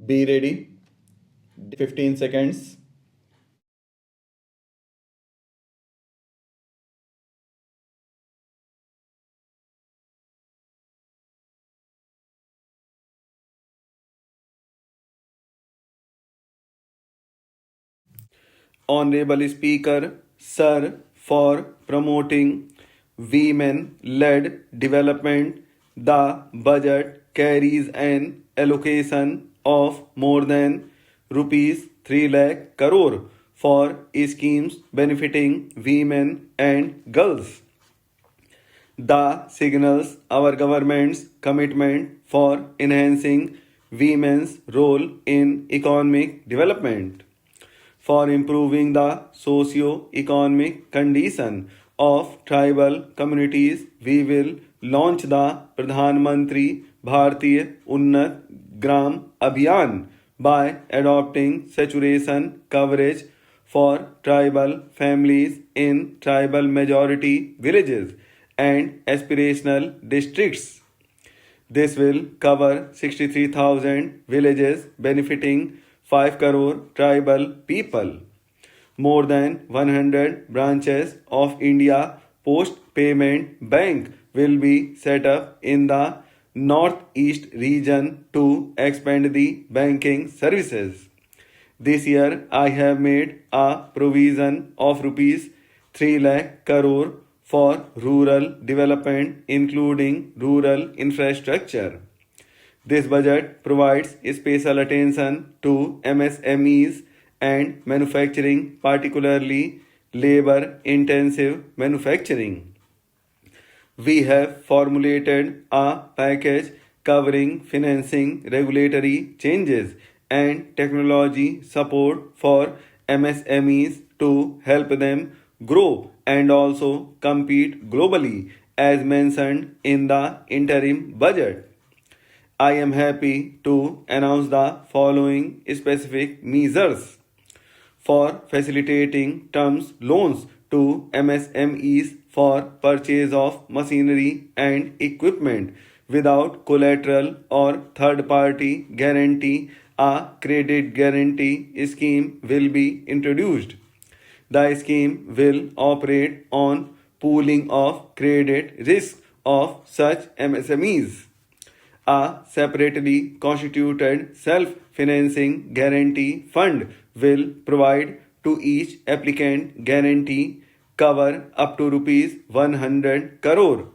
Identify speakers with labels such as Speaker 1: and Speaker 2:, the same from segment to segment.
Speaker 1: Be ready. 15 seconds. Honorable Speaker, Sir, for promoting women led development, the budget carries an allocation of more than rupees 3 lakh crore for schemes benefiting women and girls. The signals our government's commitment for enhancing women's role in economic development, for improving the socio-economic condition of tribal communities. We will launch the Pradhan Mantri Bharatiya Unnat Gram Abhiyan by adopting saturation coverage for tribal families in tribal majority villages and aspirational districts. This will cover 63,000 villages benefiting 5 crore tribal people. More than 100 branches of India Post Payment Bank will be set up in the Northeast region to expand the banking services. This year I have made a provision of rupees 3 lakh crore for rural development including rural infrastructure. This budget provides special attention to MSMEs and manufacturing, particularly labor intensive manufacturing. We have formulated a package covering financing, regulatory changes, and technology support for MSMEs to help them grow and also compete globally, as mentioned in the interim budget. I am happy to announce the following specific measures for facilitating terms loans to MSMEs for purchase of machinery and equipment without collateral or third party guarantee. A credit guarantee scheme will be introduced. The scheme will operate on pooling of credit risk of such MSMEs. A separately constituted self-financing guarantee fund will provide to each applicant guarantee cover up to rupees 100 crore,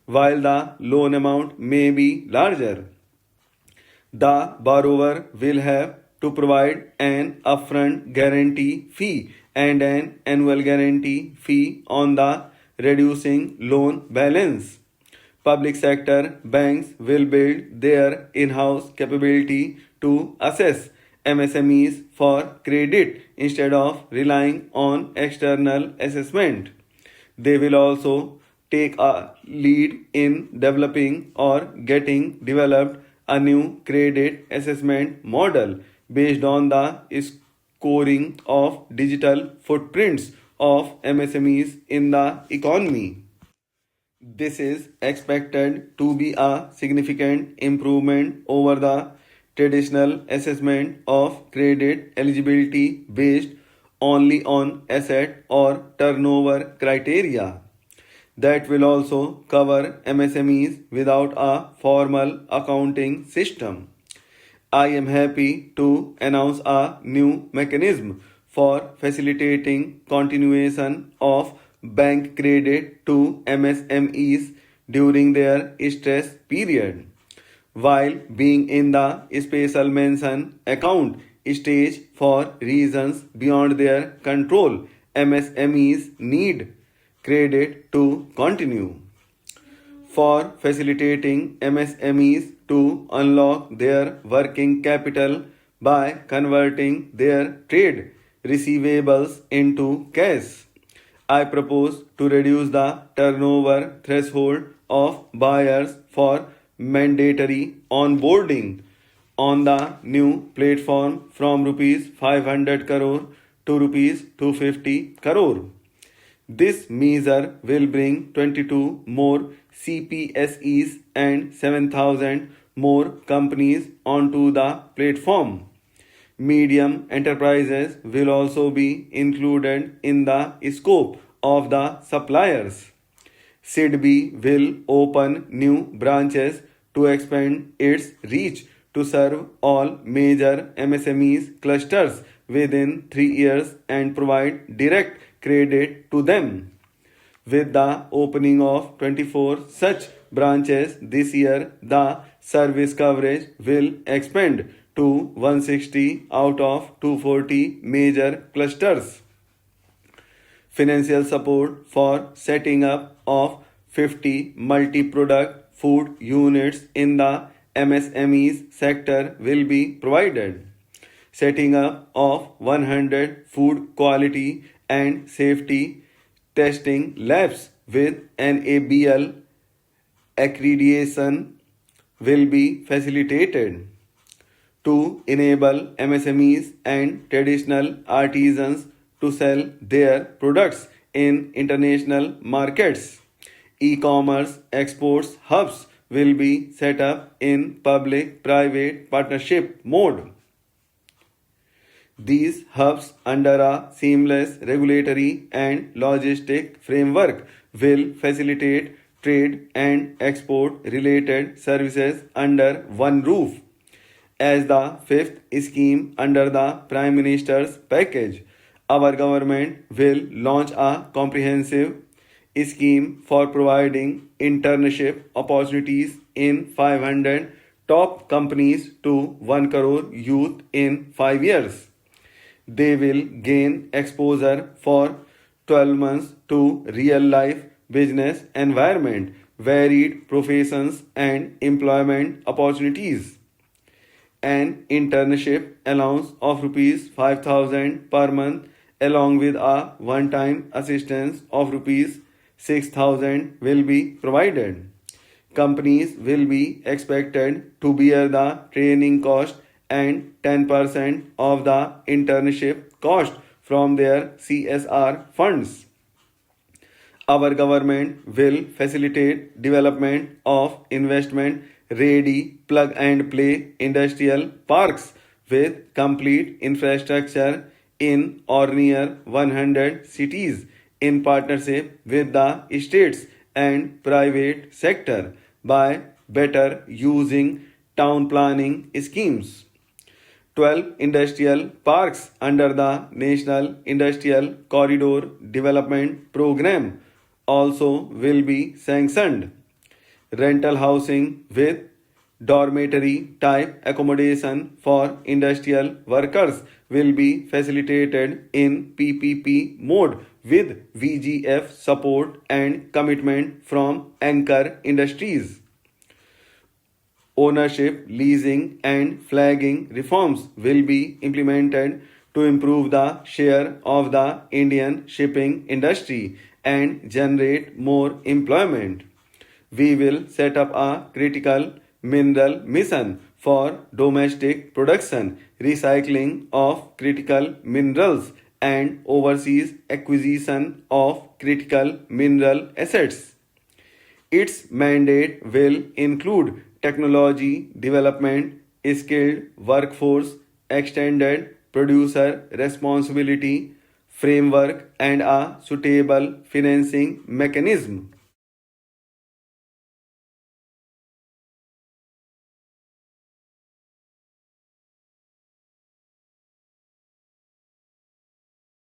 Speaker 1: while the loan amount may be larger. The borrower will have to provide an upfront guarantee fee and an annual guarantee fee on the reducing loan balance. Public sector banks will build their in-house capability to assess MSMEs for credit instead of relying on external assessment. They will also take a lead in developing or getting developed a new credit assessment model based on the scoring of digital footprints of MSMEs in the economy. This is expected to be a significant improvement over the traditional assessment of credit eligibility based only on asset or turnover criteria. That will also cover MSMEs without a formal accounting system. I am happy to announce a new mechanism for facilitating continuation of bank credit to MSMEs during their stress period. While being in the special mention account stage for reasons beyond their control, MSMEs need credit to continue for facilitating MSMEs to unlock their working capital by converting their trade receivables into cash. I propose to reduce the turnover threshold of buyers for mandatory onboarding on the new platform from rupees 500 crore to rupees 250 crore. This measure will bring 22 more CPSEs and 7,000 more companies onto the platform. Medium enterprises will also be included in the scope of the suppliers. SIDBI will open new branches to expand its reach to serve all major MSMEs clusters within 3 years and provide direct credit to them. With the opening of 24 such branches this year, the service coverage will expand to 160 out of 240 major clusters. Financial support for setting up of 50 multi-product food units in the MSMEs sector will be provided. Setting up of 100 food quality and safety testing labs with NABL accreditation will be facilitated to enable MSMEs and traditional artisans to sell their products in international markets. E-commerce exports hubs will be set up in public-private partnership mode. These hubs under a seamless regulatory and logistic framework will facilitate trade and export related services under one roof. As the fifth scheme under the Prime Minister's package, our government will launch a comprehensive scheme for providing internship opportunities in 500 top companies to 1 crore youth in 5 years. They will gain exposure for 12 months to real life business environment, varied professions and employment opportunities. An internship allowance of rupees 5,000 per month along with a one-time assistance of rupees 6,000 will be provided. Companies will be expected to bear the training cost and 10% of the internship cost from their CSR funds. Our government will facilitate development of investment ready plug and play industrial parks with complete infrastructure in or near 100 cities in partnership with the states and private sector by better using town planning schemes. 12 industrial parks under the National Industrial Corridor Development Program also will be sanctioned. Rental housing with dormitory type accommodation for industrial workers will be facilitated in PPP mode with VGF support and commitment from anchor industries. Ownership, leasing and flagging reforms will be implemented to improve the share of the Indian shipping industry and generate more employment. We will set up a critical mineral mission for domestic production, recycling of critical minerals and overseas acquisition of critical mineral assets. Its mandate will include technology development, skilled workforce, extended producer responsibility framework, and a suitable financing mechanism.